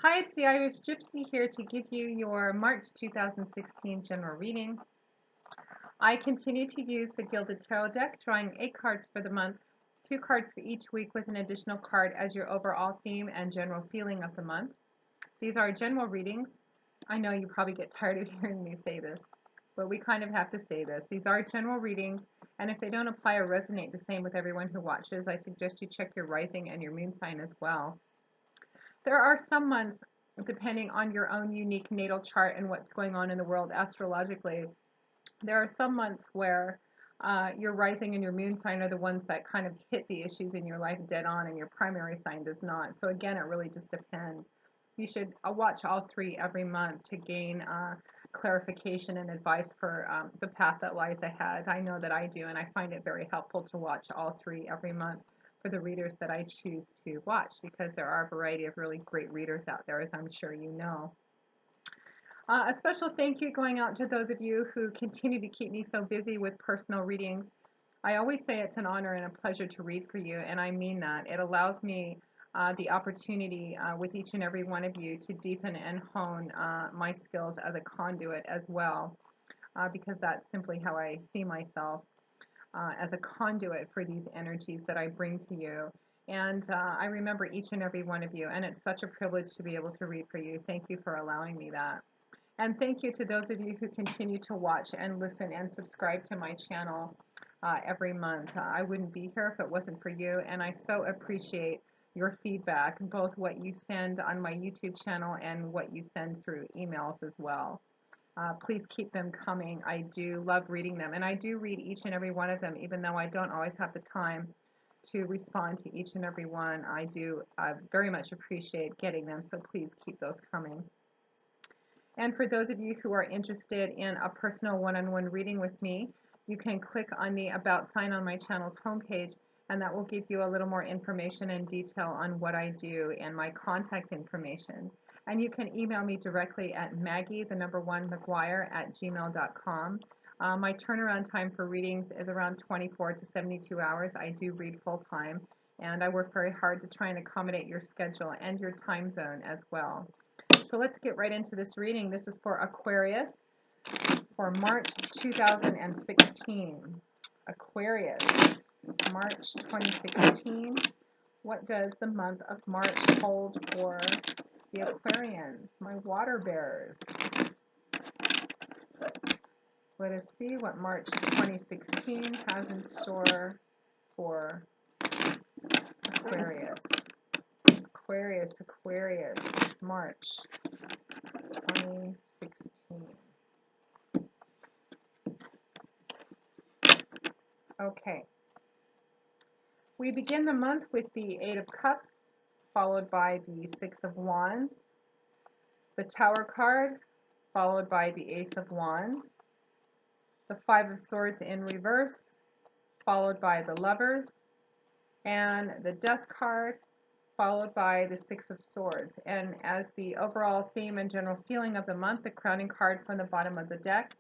Hi, it's the Irish Gypsy here to give you your March 2016 general reading. I continue to use the Gilded Tarot deck, drawing 8 cards for the month, 2 cards for each week with an additional card as your overall theme and general feeling of the month. These are general readings. I know you probably get tired of hearing me say this, but we kind of have to say this. These are general readings, and if they don't apply or resonate the same with everyone who watches, I suggest you check your rising and your moon sign as well. There are some months, depending on your own unique natal chart and what's going on in the world astrologically, there are some months where your rising and your moon sign are the ones that kind of hit the issues in your life dead on, and your primary sign does not. So again, it really just depends. You should watch all 3 every month to gain clarification and advice for the path that lies ahead. I know that I do, and I find it very helpful to watch all 3 every month for the readers that I choose to watch, because there are a variety of really great readers out there, as I'm sure you know. A special thank you going out to those of you who continue to keep me so busy with personal readings. I always say it's an honor and a pleasure to read for you, and I mean that. It allows me the opportunity with each and every one of you to deepen and hone my skills as a conduit as well, because that's simply how I see myself, as a conduit for these energies that I bring to you. And I remember each and every one of you, and it's such a privilege to be able to read for you. Thank you for allowing me that. And thank you to those of you who continue to watch and listen and subscribe to my channel every month. I wouldn't be here if it wasn't for you, and I so appreciate your feedback, both what you send on my YouTube channel and what you send through emails as well. Please keep them coming. I do love reading them, and I do read each and every one of them, even though I don't always have the time to respond to each and every one. I do very much appreciate getting them, so please keep those coming. And for those of you who are interested in a personal one-on-one reading with me, you can click on the About sign on my channel's homepage, and that will give you a little more information and detail on what I do and my contact information. And you can email me directly at maggie1mcguire@gmail.com. My turnaround time for readings is around 24 to 72 hours. I do read full time, and I work very hard to try and accommodate your schedule and your time zone as well. So let's get right into this reading. This is for Aquarius for March 2016. Aquarius, March 2016. What does the month of March hold for the Aquarians, my water bearers? Let us see what March 2016 has in store for Aquarius. Aquarius, March 2016. Okay. We begin the month with the Eight of Cups, followed by the Six of Wands, the Tower card, followed by the Ace of Wands, the Five of Swords in reverse, followed by the Lovers, and the Death card, followed by the Six of Swords. And as the overall theme and general feeling of the month, the crowning card from the bottom of the deck,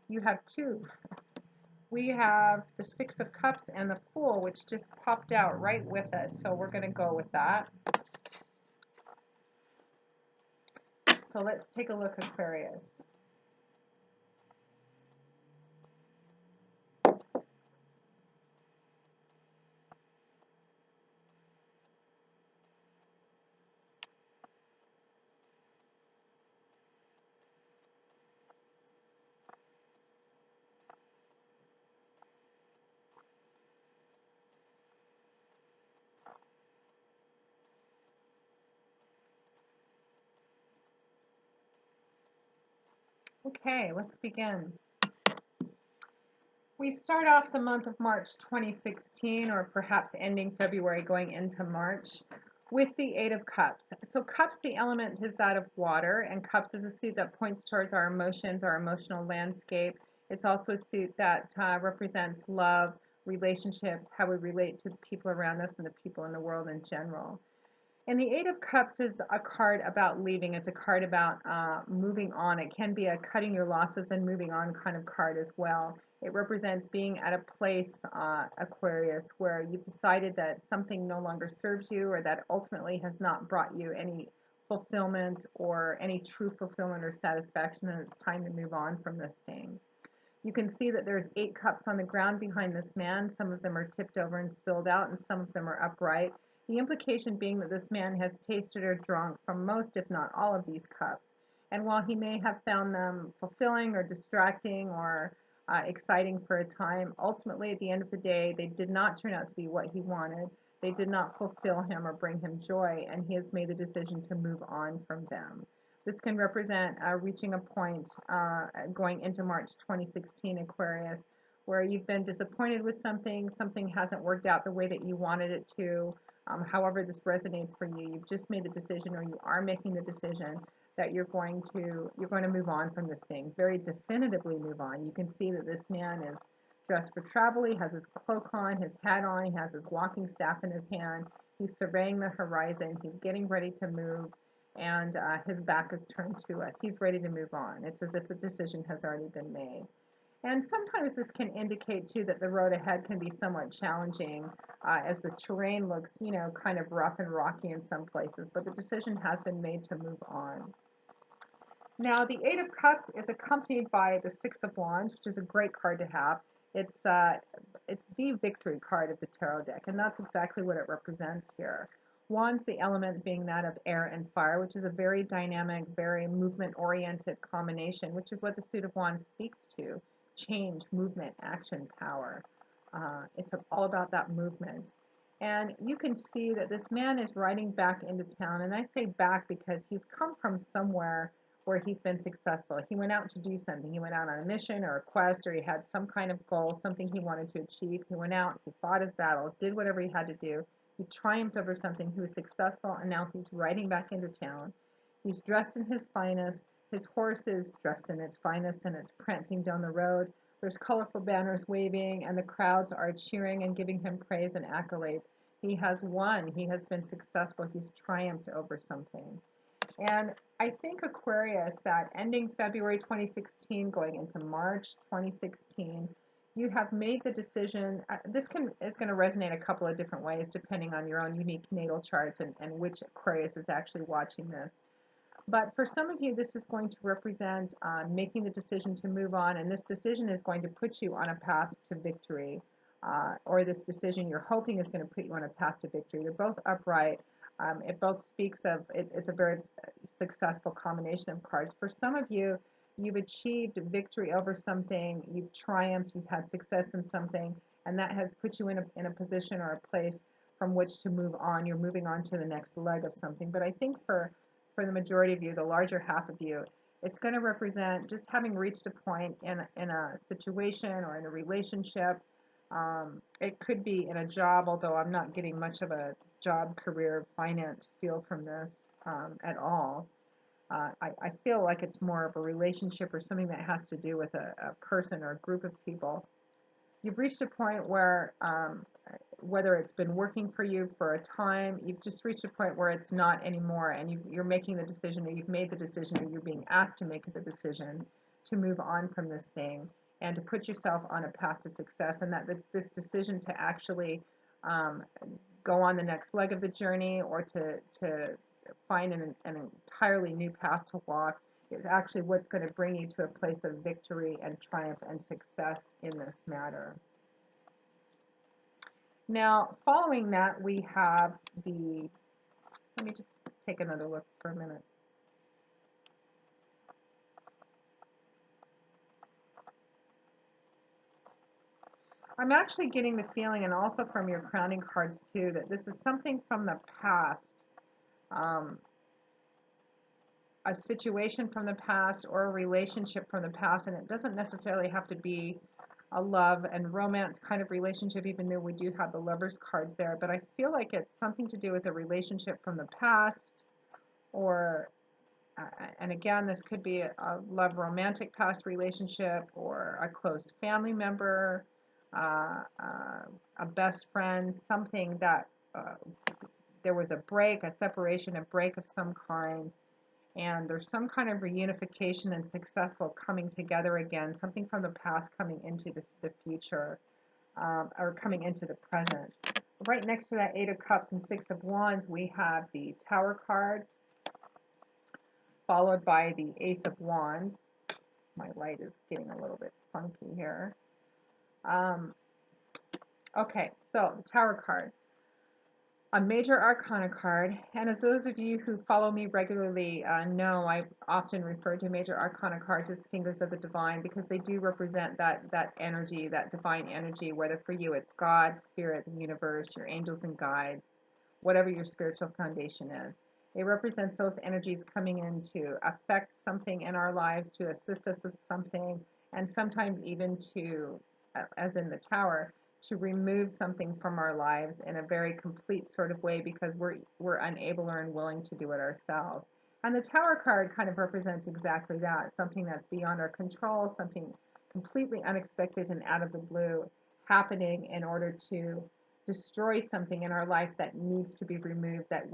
you have 2. We have the Six of Cups and the Fool, which just popped out right with it. So we're going to go with that. So let's take a look at Aquarius. Okay, let's begin. We start off the month of March 2016, or perhaps ending February going into March, with the Eight of Cups. So cups, the element is that of water, and cups is a suit that points towards our emotions, our emotional landscape. It's also a suit that represents love, relationships, how we relate to the people around us and the people in the world in general. And the Eight of Cups is a card about leaving. It's a card about moving on. It can be a cutting your losses and moving on kind of card as well. It represents being at a place, Aquarius, where you've decided that something no longer serves you or that ultimately has not brought you any fulfillment or any true fulfillment or satisfaction, and it's time to move on from this thing. You can see that there's 8 cups on the ground behind this man. Some of them are tipped over and spilled out, and some of them are upright. The implication being that this man has tasted or drunk from most, if not all, of these cups. And while he may have found them fulfilling or distracting or exciting for a time, ultimately at the end of the day, they did not turn out to be what he wanted. They did not fulfill him or bring him joy, and he has made the decision to move on from them. This can represent reaching a point going into March 2016, Aquarius, where you've been disappointed with something, something hasn't worked out the way that you wanted it to. However, this resonates for you. You've just made the decision, or you are making the decision that you're going to move on from this thing. Very definitively move on. You can see that this man is dressed for travel. He has his cloak on, his hat on, he has his walking staff in his hand. He's surveying the horizon. He's getting ready to move, and his back is turned to us. He's ready to move on. It's as if the decision has already been made. And sometimes this can indicate too that the road ahead can be somewhat challenging as the terrain looks, kind of rough and rocky in some places, but the decision has been made to move on. Now, the Eight of Cups is accompanied by the Six of Wands, which is a great card to have. It's the victory card of the tarot deck, and that's exactly what it represents here. Wands, the element being that of air and fire, which is a very dynamic, very movement-oriented combination, which is what the suit of Wands speaks to: change, movement, action, power. It's all about that movement. And you can see that this man is riding back into town, and I say back because he's come from somewhere where he's been successful. He went out to do something. He went out on a mission or a quest, or he had some kind of goal, something he wanted to achieve. He went out, he fought his battle, did whatever he had to do. He triumphed over something. He was successful, and now he's riding back into town. He's dressed in his finest. His horse is dressed in its finest, and it's prancing down the road. There's colorful banners waving, and the crowds are cheering and giving him praise and accolades. He has won. He has been successful. He's triumphed over something. And I think, Aquarius, that ending February 2016, going into March 2016, you have made the decision. Is going to resonate a couple of different ways depending on your own unique natal charts and which Aquarius is actually watching this. But for some of you, this is going to represent making the decision to move on, and this decision is going to put you on a path to victory, or this decision you're hoping is going to put you on a path to victory. They're both upright. It both speaks of it's a very successful combination of cards. For some of you, you've achieved victory over something, you've triumphed, you've had success in something, and that has put you in a position or a place from which to move on. You're moving on to the next leg of something. But I think for the majority of you, the larger half of you, it's going to represent just having reached a point in a situation or in a relationship. It could be in a job, although I'm not getting much of a job, career, finance feel from this at all. I feel like it's more of a relationship or something that has to do with a person or a group of people. You've reached a point where, whether it's been working for you for a time, you've just reached a point where it's not anymore, and you're making the decision, or you've made the decision, or you're being asked to make the decision to move on from this thing and to put yourself on a path to success, and that this decision to actually go on the next leg of the journey or to find an entirely new path to walk is actually what's going to bring you to a place of victory and triumph and success in this matter. Now, following that, we have let me just take another look for a minute. I'm actually getting the feeling, and also from your crowning cards too, that this is something from the past. A situation from the past or a relationship from the past, and it doesn't necessarily have to be a love and romance kind of relationship, even though we do have the Lovers cards there, but I feel like it's something to do with a relationship from the past, or and again, this could be a love romantic past relationship, or a close family member, a best friend, something that there was a break, a separation, a break of some kind, and there's some kind of reunification and successful coming together again, something from the past coming into the future, or coming into the present. Right next to that Eight of Cups and Six of Wands, we have the Tower card, followed by the Ace of Wands. My light is getting a little bit funky here. Okay, so the Tower card, a major arcana card, and as those of you who follow me regularly know, I often refer to major arcana cards as fingers of the divine because they do represent that energy, that divine energy, whether for you it's God, spirit, the universe, your angels and guides, whatever your spiritual foundation is. It represents those energies coming in to affect something in our lives, to assist us with something, and sometimes even to, as in the Tower, to remove something from our lives in a very complete sort of way because we're unable or unwilling to do it ourselves. And the Tower card kind of represents exactly that, something that's beyond our control, something completely unexpected and out of the blue happening in order to destroy something in our life that needs to be removed, that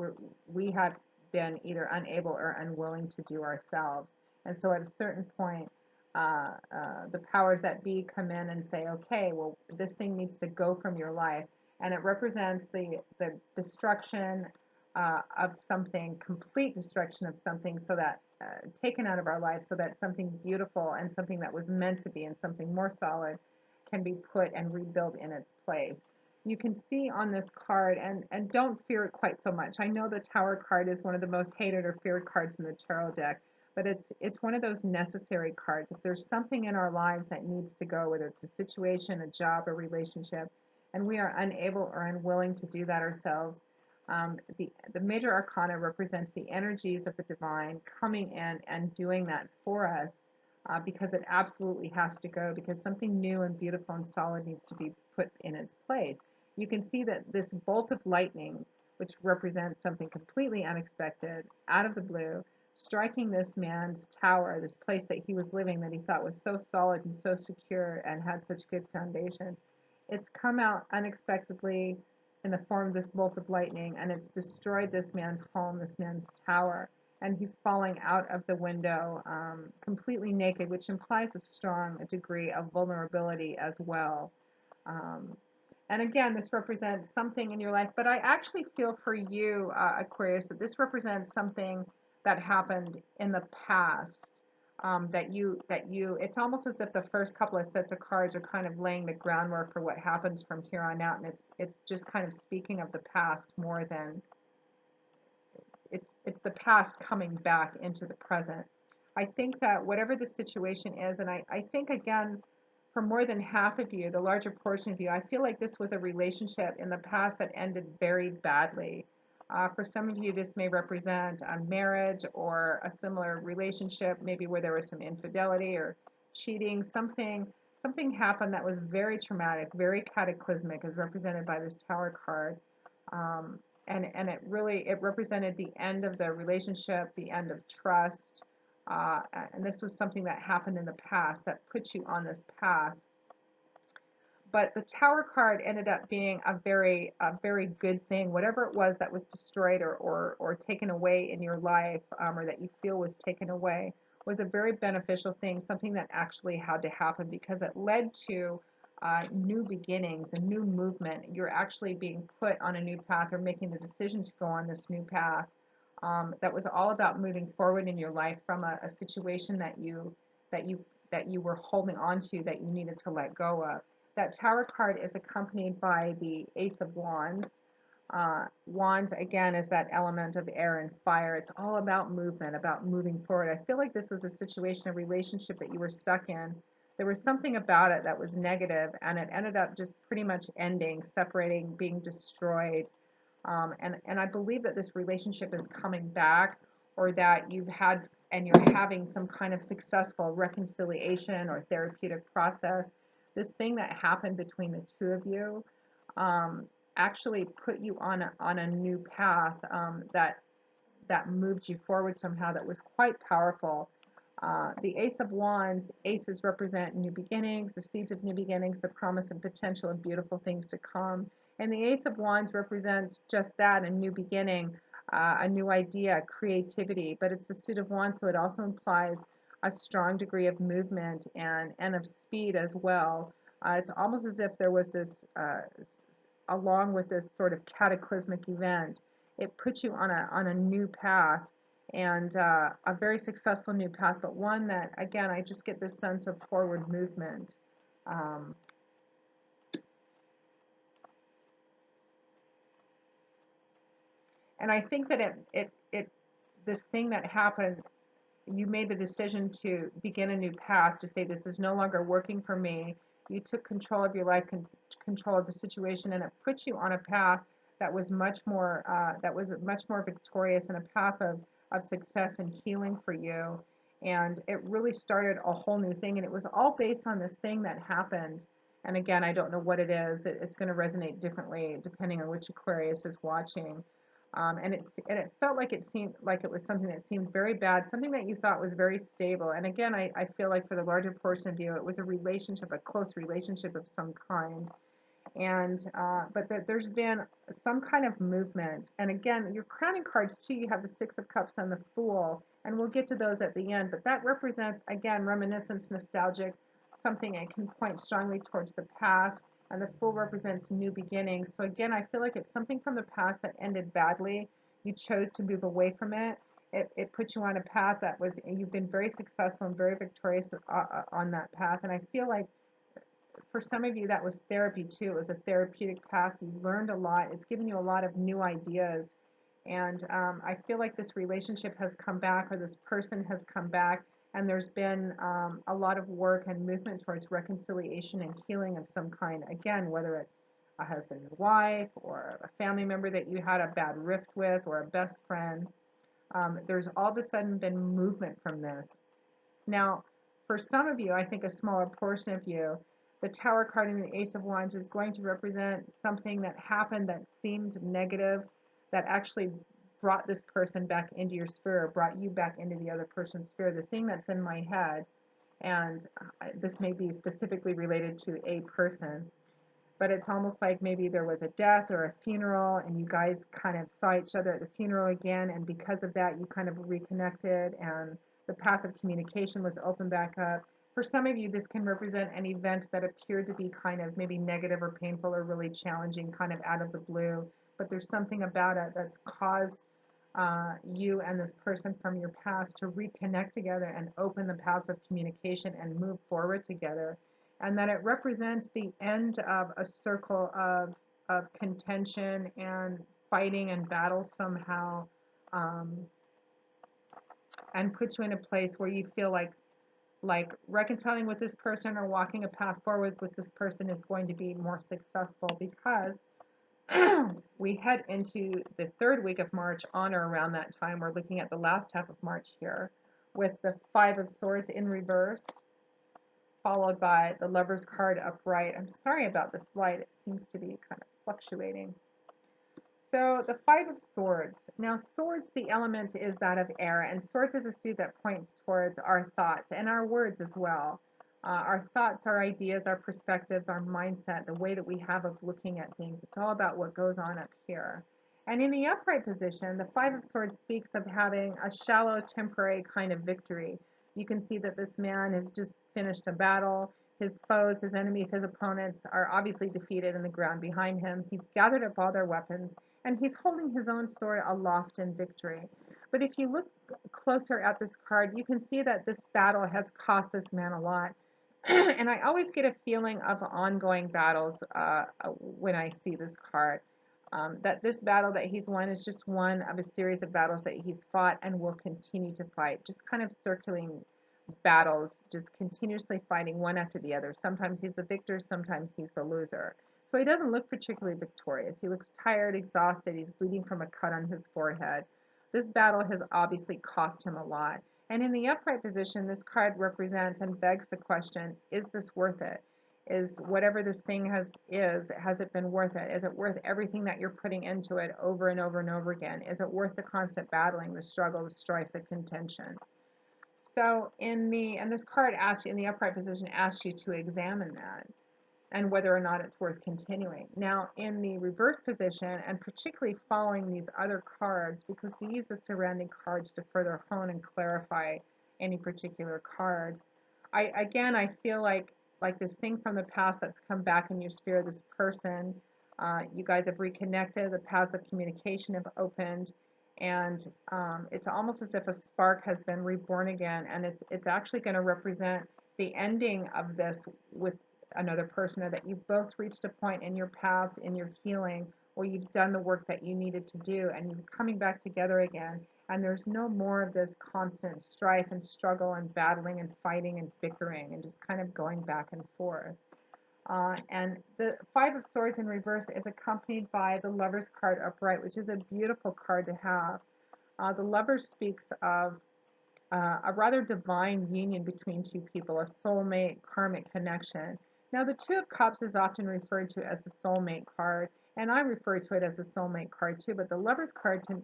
we have been either unable or unwilling to do ourselves. And so at a certain point, the powers that be come in and say, okay, well, this thing needs to go from your life. And it represents the destruction of something, complete destruction of something, so that taken out of our lives, so that something beautiful and something that was meant to be and something more solid can be put and rebuilt in its place. You can see on this card, and don't fear it quite so much. I know the Tower card is one of the most hated or feared cards in the tarot deck, but it's one of those necessary cards. If there's something in our lives that needs to go, whether it's a situation, a job, a relationship, and we are unable or unwilling to do that ourselves, the major arcana represents the energies of the divine coming in and doing that for us, because it absolutely has to go, because something new and beautiful and solid needs to be put in its place. You can see that this bolt of lightning, which represents something completely unexpected, out of the blue, striking this man's tower, this place that he was living that he thought was so solid and so secure and had such good foundations. It's come out unexpectedly in the form of this bolt of lightning, and it's destroyed this man's home, this man's tower, and he's falling out of the window completely naked, which implies a strong degree of vulnerability as well. Um, and again, this represents something in your life, but I actually feel for you, Aquarius, that this represents something that happened in the past. It's almost as if the first couple of sets of cards are kind of laying the groundwork for what happens from here on out, and it's just kind of speaking of the past more than it's the past coming back into the present. I think that whatever the situation is, and I think again, for more than half of you, the larger portion of you, I feel like this was a relationship in the past that ended very badly. For some of you, this may represent a marriage or a similar relationship, maybe where there was some infidelity or cheating. Something happened that was very traumatic, very cataclysmic, as represented by this Tower card. Um, and it represented the end of the relationship, the end of trust, and this was something that happened in the past that put you on this path. But the Tower card ended up being a very good thing. Whatever it was that was destroyed or taken away in your life, or that you feel was taken away, was a very beneficial thing, something that actually had to happen because it led to new beginnings, a new movement. You're actually being put on a new path or making the decision to go on this new path. That was all about moving forward in your life from a situation that you that you were holding on to, that you needed to let go of. That Tower card is accompanied by the Ace of Wands. Wands, again, is that element of air and fire. It's all about movement, about moving forward. I feel like this was a situation, a relationship that you were stuck in. There was something about it that was negative, and it ended up just pretty much ending, separating, being destroyed. And I believe that this relationship is coming back, or that you've had and you're having some kind of successful reconciliation or therapeutic process. This thing that happened between the two of you um, actually put you on a new path, that moved you forward somehow, that was quite powerful. The Ace of Wands, aces represent new beginnings, the seeds of new beginnings, the promise and potential of beautiful things to come. And the Ace of Wands represents just that, a new beginning, a new idea, creativity. But it's the suit of wands, so it also implies a strong degree of movement and of speed as well. It's almost as if there was this, along with this sort of cataclysmic event, it puts you on a new path, and a very successful new path, but one that, again, I just get this sense of forward movement. Um, and I think that this thing that happened, you made the decision to begin a new path, to say this is no longer working for me. You took control of your life, control of the situation, and it puts you on a path that was much more victorious, and a path of success and healing for you. And it really started a whole new thing, and it was all based on this thing that happened. And again, I don't know what it is. It's going to resonate differently depending on which Aquarius is watching. And it felt like it seemed like it was something that seemed very bad, something that you thought was very stable. And again, I feel like for the larger portion of you, it was a relationship, a close relationship of some kind. And but that there's been some kind of movement. And again, your crowning cards too, you have the Six of Cups and the Fool, and we'll get to those at the end. But that represents, again, reminiscence, nostalgic, something that can point strongly towards the past. And the Fool represents new beginnings. So again, I feel like it's something from the past that ended badly. You chose to move away from it. It put you on a path that was, you've been very successful and very victorious on that path. And I feel like for some of you, that was therapy too. It was a therapeutic path. You learned a lot. It's given you a lot of new ideas. And I feel like this relationship has come back, or this person has come back, and there's been a lot of work and movement towards reconciliation and healing of some kind. Again, whether it's a husband and wife, or a family member that you had a bad rift with, or a best friend. There's all of a sudden been movement from this. Now, for some of you, I think a smaller portion of you, the Tower card and the Ace of Wands is going to represent something that happened that seemed negative, that actually brought this person back into your sphere, brought you back into the other person's sphere. The thing that's in my head, and this may be specifically related to a person, but it's almost like maybe there was a death or a funeral, and you guys kind of saw each other at the funeral again, and because of that you kind of reconnected, and the path of communication was opened back up. For some of you, this can represent an event that appeared to be kind of maybe negative or painful or really challenging, kind of out of the blue, but there's something about it that's caused you and this person from your past to reconnect together and open the paths of communication and move forward together, and that it represents the end of a circle of contention and fighting and battle somehow, um, and puts you in a place where you feel like reconciling with this person or walking a path forward with this person is going to be more successful, because we head into the third week of March on or around that time. We're looking at the last half of March here with the Five of Swords in reverse, followed by the Lover's card upright. I'm sorry about this light. It seems to be kind of fluctuating. So the Five of Swords. Now, swords, the element is that of air, and swords is a suit that points towards our thoughts and our words as well. Our thoughts, our ideas, our perspectives, our mindset, the way that we have of looking at things. It's all about what goes on up here. And in the upright position, the Five of Swords speaks of having a shallow, temporary kind of victory. You can see that this man has just finished a battle. His foes, his enemies, his opponents are obviously defeated in the ground behind him. He's gathered up all their weapons, and he's holding his own sword aloft in victory. But if you look closer at this card, you can see that this battle has cost this man a lot. And I always get a feeling of ongoing battles when I see this card. That this battle that he's won is just one of a series of battles that he's fought and will continue to fight. Just kind of circling battles, just continuously fighting one after the other. Sometimes he's the victor, sometimes he's the loser. So he doesn't look particularly victorious. He looks tired, exhausted. He's bleeding from a cut on his forehead. This battle has obviously cost him a lot. And in the upright position, this card represents and begs the question, is this worth it? Is whatever this thing has it been worth it? Is it worth everything that you're putting into it over and over and over again? Is it worth the constant battling, the struggle, the strife, the contention? So and this card asks you, in the upright position, asks you to examine that. and whether or not it's worth continuing. Now, in the reverse position, and particularly following these other cards, because you use the surrounding cards to further hone and clarify any particular card, I feel like this thing from the past that's come back in your spirit, this person, you guys have reconnected, the paths of communication have opened, and it's almost as if a spark has been reborn again, and it's actually going to represent the ending of this with another person, or that you've both reached a point in your paths, in your healing, where you've done the work that you needed to do, and you're coming back together again, and there's no more of this constant strife and struggle and battling and fighting and bickering and just kind of going back and forth. And the Five of Swords in reverse is accompanied by the Lover's card upright, which is a beautiful card to have. The Lover speaks of a rather divine union between two people, a soulmate karmic connection. Now, the Two of Cups is often referred to as the soulmate card, and I refer to it as the soulmate card too, but the Lover's card to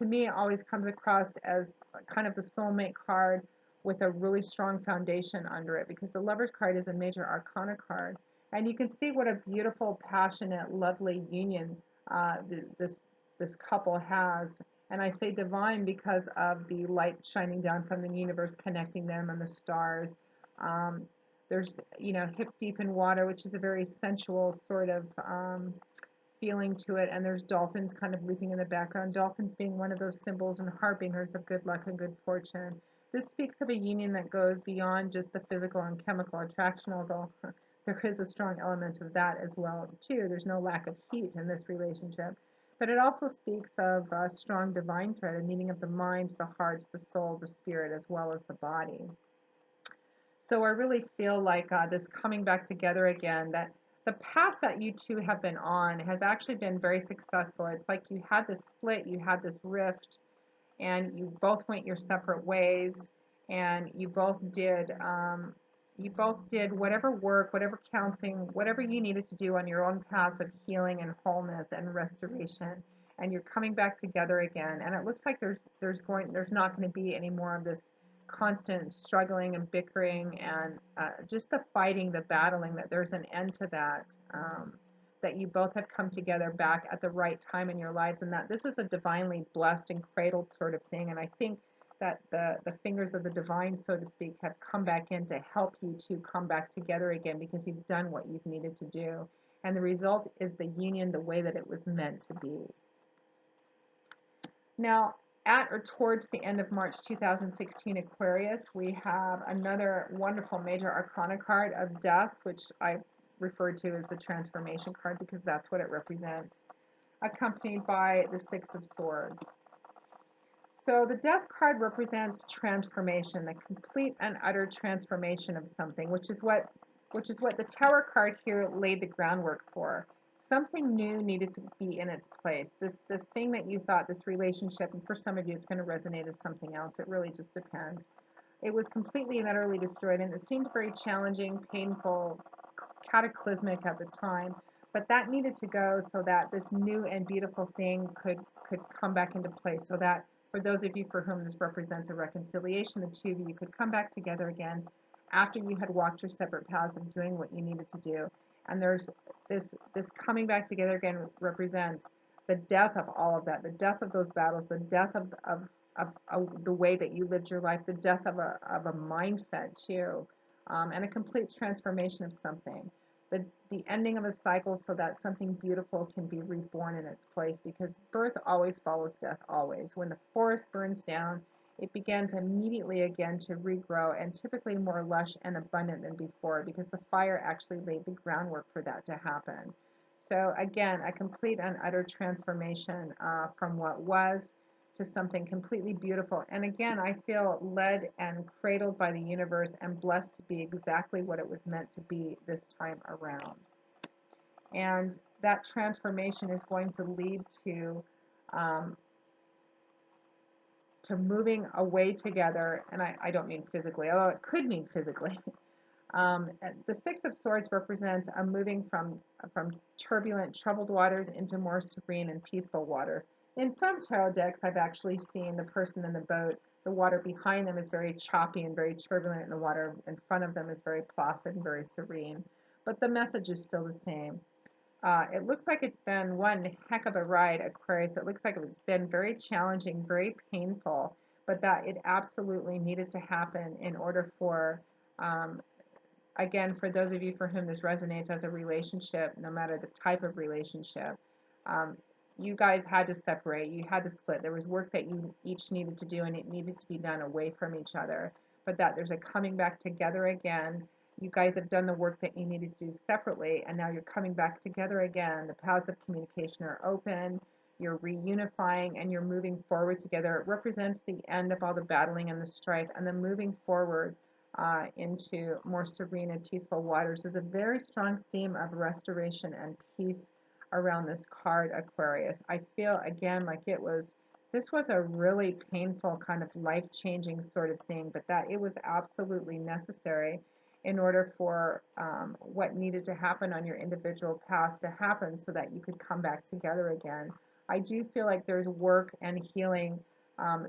me always comes across as kind of the soulmate card with a really strong foundation under it, because the Lover's card is a major arcana card. And you can see what a beautiful, passionate, lovely union this couple has. And I say divine because of the light shining down from the universe connecting them and the stars. Um, there's, hip deep in water, which is a very sensual sort of feeling to it. And there's dolphins kind of leaping in the background, dolphins being one of those symbols and harbingers of good luck and good fortune. This speaks of a union that goes beyond just the physical and chemical attraction, although there is a strong element of that as well, too. There's no lack of heat in this relationship. But it also speaks of a strong divine thread, a meeting of the minds, the hearts, the soul, the spirit, as well as the body. So I really feel like this coming back together again, that the path that you two have been on has actually been very successful. It's like you had this split, you had this rift, and you both went your separate ways, and you both did whatever work, whatever counseling, whatever you needed to do on your own paths of healing and wholeness and restoration, and you're coming back together again. And it looks like there's not going to be any more of this constant struggling and bickering and just the fighting, the battling. That there's an end to that. That you both have come together back at the right time in your lives, and that this is a divinely blessed and cradled sort of thing. And I think that the fingers of the divine, so to speak, have come back in to help you to come back together again, because you've done what you've needed to do. And the result is the union the way that it was meant to be. Now, at or towards the end of March 2016, Aquarius, we have another wonderful major arcana card of death, which I refer to as the transformation card because that's what it represents, accompanied by the Six of Swords. So the death card represents transformation, the complete and utter transformation of something, which is what the Tower card here laid the groundwork for. Something new needed to be in its place. This thing that you thought, this relationship, and for some of you it's going to resonate as something else. It really just depends. It was completely and utterly destroyed, and it seemed very challenging, painful, cataclysmic at the time. But that needed to go so that this new and beautiful thing could come back into place. So that for those of you for whom this represents a reconciliation, the two of you could come back together again after you had walked your separate paths of doing what you needed to do. And there's this coming back together again represents the death of all of that, the death of those battles, the death of the way that you lived your life, the death of a mindset too, and a complete transformation of something. The ending of a cycle so that something beautiful can be reborn in its place, because birth always follows death, always. When the forest burns down, it begins immediately again to regrow, and typically more lush and abundant than before, because the fire actually laid the groundwork for that to happen. So again, a complete and utter transformation from what was to something completely beautiful. And again, I feel led and cradled by the universe and blessed to be exactly what it was meant to be this time around. And that transformation is going to lead um, to moving away together, and I don't mean physically, although it could mean physically. The Six of Swords represents a moving from turbulent, troubled waters into more serene and peaceful water. In some tarot decks, I've actually seen the person in the boat, the water behind them is very choppy and very turbulent, and the water in front of them is very placid and very serene. but the message is still the same. It looks like it's been one heck of a ride, Aquarius. It looks like it's been very challenging, very painful, but that it absolutely needed to happen in order for, um, again, for those of you for whom this resonates as a relationship, no matter the type of relationship, um, you guys had to separate. You had to split. There was work that you each needed to do, and it needed to be done away from each other. But that there's a coming back together again. You guys have done the work that you needed to do separately, and now you're coming back together again. The paths of communication are open. You're reunifying and you're moving forward together. It represents the end of all the battling and the strife, and then moving forward into more serene and peaceful waters. There's a very strong theme of restoration and peace around this card, Aquarius. I feel again like this was a really painful kind of life-changing sort of thing, but that it was absolutely necessary in order for what needed to happen on your individual paths to happen so that you could come back together again. I do feel like there's work and healing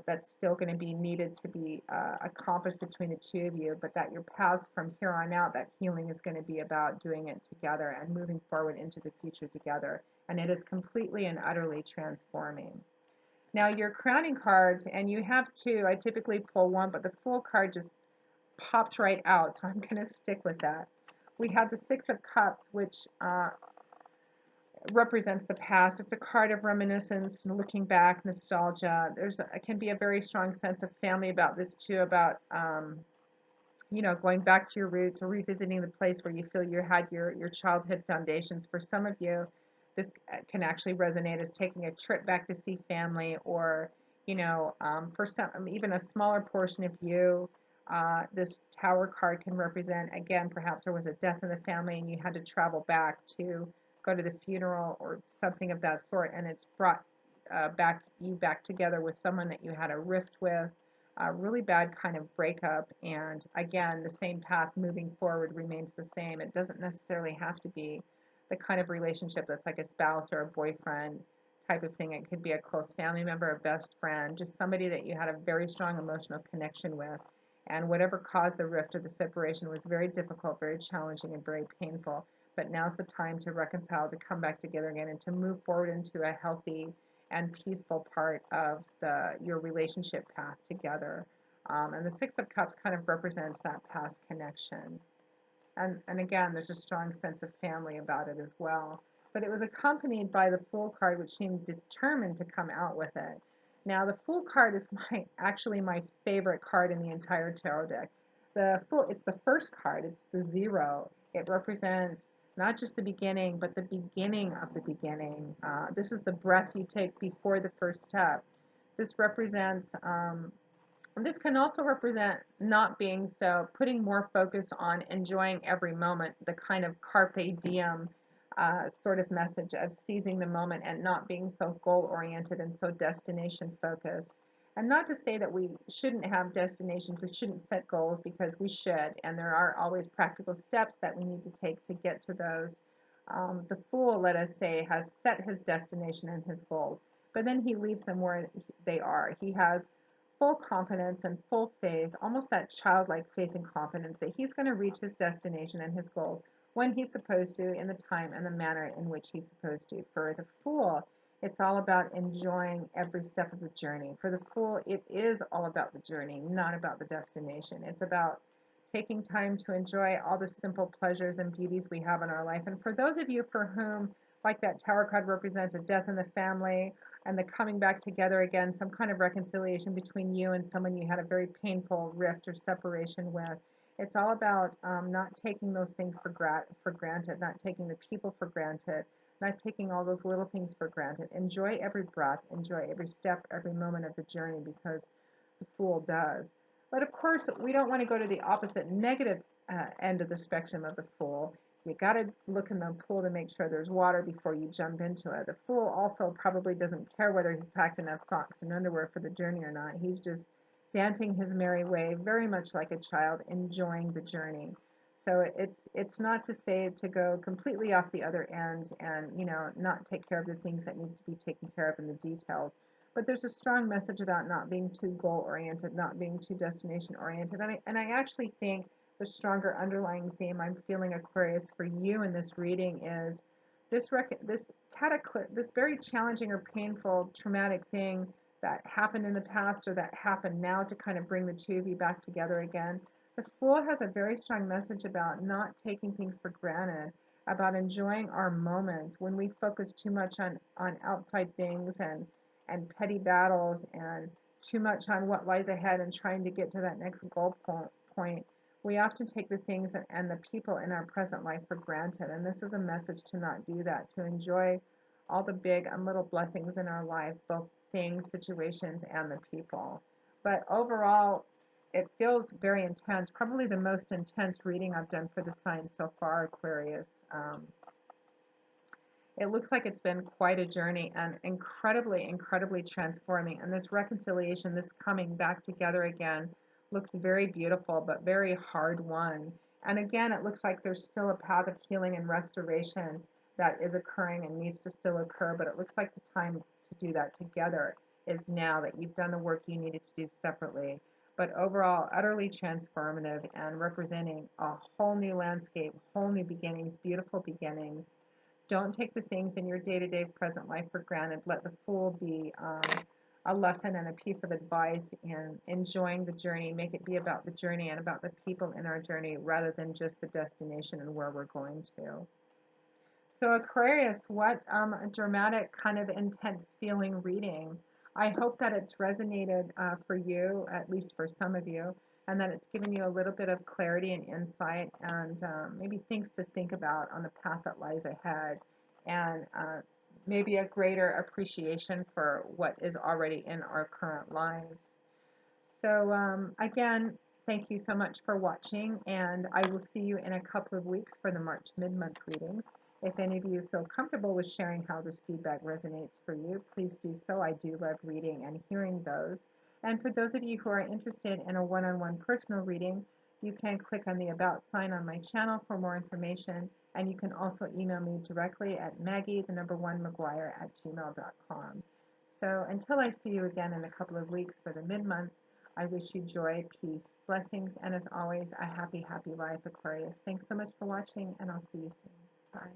that's still going to be needed to be accomplished between the two of you, but that your paths from here on out, that healing is going to be about doing it together and moving forward into the future together. And it is completely and utterly transforming. Now, your crowning cards, and you have two, I typically pull one, but the Fool card just popped right out, so I'm going to stick with that. We have the Six of Cups, which represents the past. It's a card of reminiscence, looking back, nostalgia. It can be a very strong sense of family about this too, about going back to your roots or revisiting the place where you feel you had your childhood foundations. For some of you, this can actually resonate as taking a trip back to see family, or for some, even a smaller portion of you. This Tower card can represent, again, perhaps there was a death in the family and you had to travel back to go to the funeral or something of that sort, and it's brought back together with someone that you had a rift with, a really bad kind of breakup. And again, the same path moving forward remains the same. It doesn't necessarily have to be the kind of relationship that's like a spouse or a boyfriend type of thing. It could be a close family member, a best friend, just somebody that you had a very strong emotional connection with. And whatever caused the rift or the separation was very difficult, very challenging, and very painful. But now's the time to reconcile, to come back together again, and to move forward into a healthy and peaceful part of your relationship path together. And the Six of Cups kind of represents that past connection. And again, there's a strong sense of family about it as well. But it was accompanied by the Fool card, which seemed determined to come out with it. Now, the Fool card is actually my favorite card in the entire tarot deck. The Fool, it's the first card. It's the zero. It represents not just the beginning, but the beginning of the beginning. This is the breath you take before the first step. This represents this can also represent not being so, putting more focus on enjoying every moment, the kind of carpe diem sort of message of seizing the moment and not being so goal oriented and so destination focused. And not to say that we shouldn't have destinations, we shouldn't set goals, because we should, and there are always practical steps that we need to take to get to those. The Fool, let us say, has set his destination and his goals, but then he leaves them where they are. He has full confidence and full faith, almost that childlike faith and confidence that he's going to reach his destination and his goals when he's supposed to, in the time and the manner in which he's supposed to. For the Fool, it's all about enjoying every step of the journey. For the Fool, it is all about the journey, not about the destination. It's about taking time to enjoy all the simple pleasures and beauties we have in our life. And for those of you for whom, like that Tower card represents a death in the family, and the coming back together again, some kind of reconciliation between you and someone you had a very painful rift or separation with. It's all about not taking those things for granted, not taking the people for granted, not taking all those little things for granted. Enjoy every breath, enjoy every step, every moment of the journey, because the Fool does. But of course, we don't want to go to the opposite negative end of the spectrum of the Fool. You got to look in the pool to make sure there's water before you jump into it. The Fool also probably doesn't care whether he's packed enough socks and underwear for the journey or not. He's just dancing his merry way, very much like a child, enjoying the journey. So it's not to say to go completely off the other end and not take care of the things that need to be taken care of in the details. But there's a strong message about not being too goal oriented, not being too destination oriented, and I actually think the stronger underlying theme I'm feeling, Aquarius, for you in this reading is this cataclysm, this very challenging or painful, traumatic thing that happened in the past or that happened now to kind of bring the two of you back together again. The Fool has a very strong message about not taking things for granted, about enjoying our moments when we focus too much on outside things and petty battles and too much on what lies ahead and trying to get to that next point. We often take the things and the people in our present life for granted. And this is a message to not do that, to enjoy all the big and little blessings in our life, both things, situations, and the people. But overall, it feels very intense, probably the most intense reading I've done for the signs so far, Aquarius. It looks like it's been quite a journey and incredibly, incredibly transforming. And this reconciliation, this coming back together again, looks very beautiful, but very hard won. And again, it looks like there's still a path of healing and restoration that is occurring and needs to still occur, but it looks like the time to do that together is now, that you've done the work you needed to do separately. But overall, utterly transformative and representing a whole new landscape, whole new beginnings, beautiful beginnings. Don't take the things in your day-to-day present life for granted. Let the Fool be a lesson and a piece of advice in enjoying the journey. Make it be about the journey and about the people in our journey rather than just the destination and where we're going to. So Aquarius, what a dramatic, kind of intense feeling reading. I hope that it's resonated for you, at least for some of you, and that it's given you a little bit of clarity and insight and maybe things to think about on the path that lies ahead, and maybe a greater appreciation for what is already in our current lives. So again, thank you so much for watching, and I will see you in a couple of weeks for the March mid-month readings. If any of you feel comfortable with sharing how this feedback resonates for you, please do so. I do love reading and hearing those. And for those of you who are interested in a one-on-one personal reading, you can click on the About sign on my channel for more information, and you can also email me directly at maggie1mcguire@gmail.com. So until I see you again in a couple of weeks for the mid-month, I wish you joy, peace, blessings, and as always, a happy, happy life, Aquarius. Thanks so much for watching, and I'll see you soon. Bye.